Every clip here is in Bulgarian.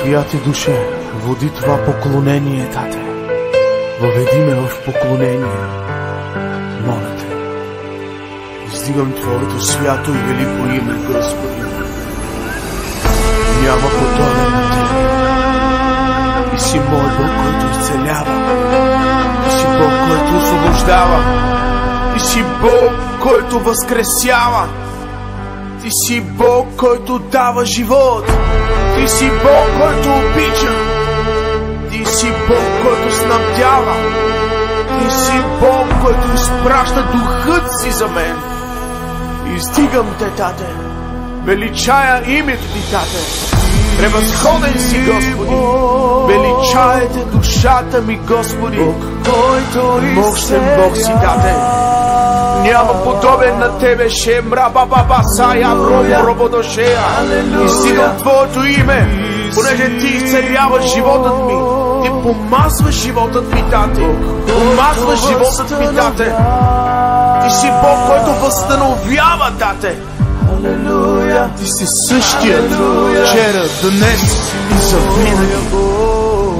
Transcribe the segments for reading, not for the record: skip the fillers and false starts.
Святи Душе, води това поклонение, Тате. Въведи ме в поклонение. Моля те, издигам Твоето свято и велико име, Господи. Няма подобен на Тебе. Ти си мой Бог, който изцелява. Ти си Бог, който освобождава. Ти си Бог, който възкресява. Ти си Бог, който дава живот. Ти си Бог, който обича. Ти си Бог, който снабдява. Ти си Бог, който изпраща духът си за мен. Издигам те, Тате. Величая името Ти, Тате. Превъзходен си, Господи. Величаете душата ми, Господи. Мощен Бог си, Тате. Няма подобен на Тебе, Шемра Баба Сая Рободошея. Издигам Твоето име, понеже Ти изцеляваш животът ми. Ти помазваш животът ми, Тате. Помазваш животът ми, Тате. Ти си Бог, който възстановява, Тате. Ти си същият вчера, днес и завинаги.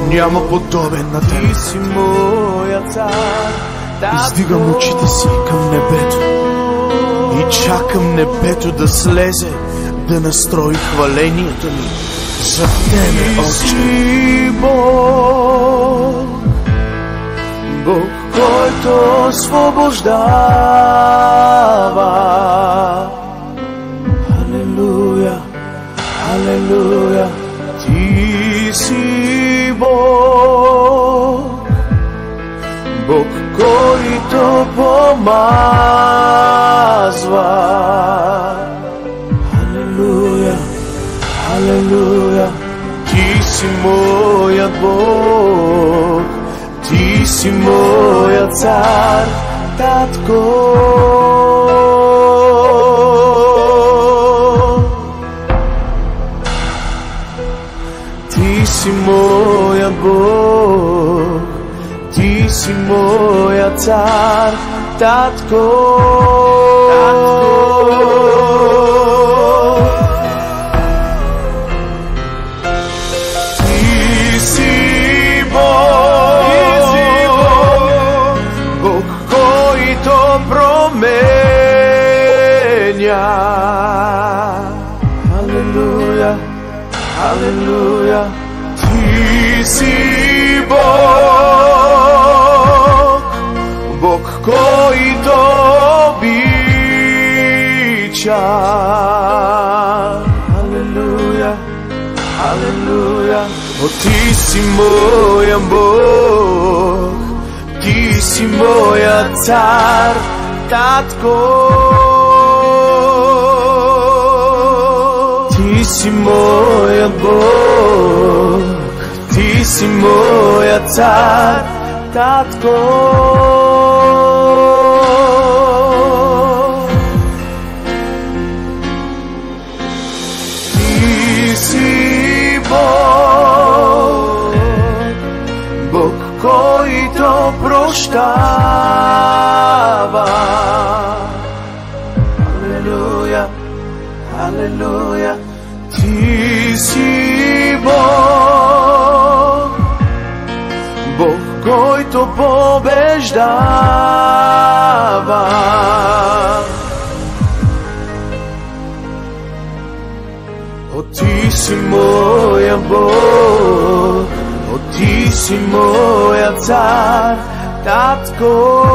Няма подобен на Тебе. Издигам очите си към небето и чакам небето да слезе, да настрои хвалението ми за Тебе, Отче. Бог, Бог, който освобождава. Алелуя, алелуя, Ти си Бог, Бог, който помазва. Алелуя, алелуя, Ти си моят Бог, Ти си моят цар, Татко. Ти си моят Бог, Ти си моят цар, Татко. Ти си Бог, Бог, който променя. Алелуя, алелуя, Ти си Бог, Бог, който обича. Алелуя, алелуя, о, Ти си моя Бог, Ти си моя цар, Татко. Ти си моят Бог, Ти си моят цар, Татко. Ти си Бог, Бог, който прощава. Алелуя, алелуя, Ти си Бог, Бог, който побеждава. О, Ти си моя Бог, о, Ти си моя цар, Татко.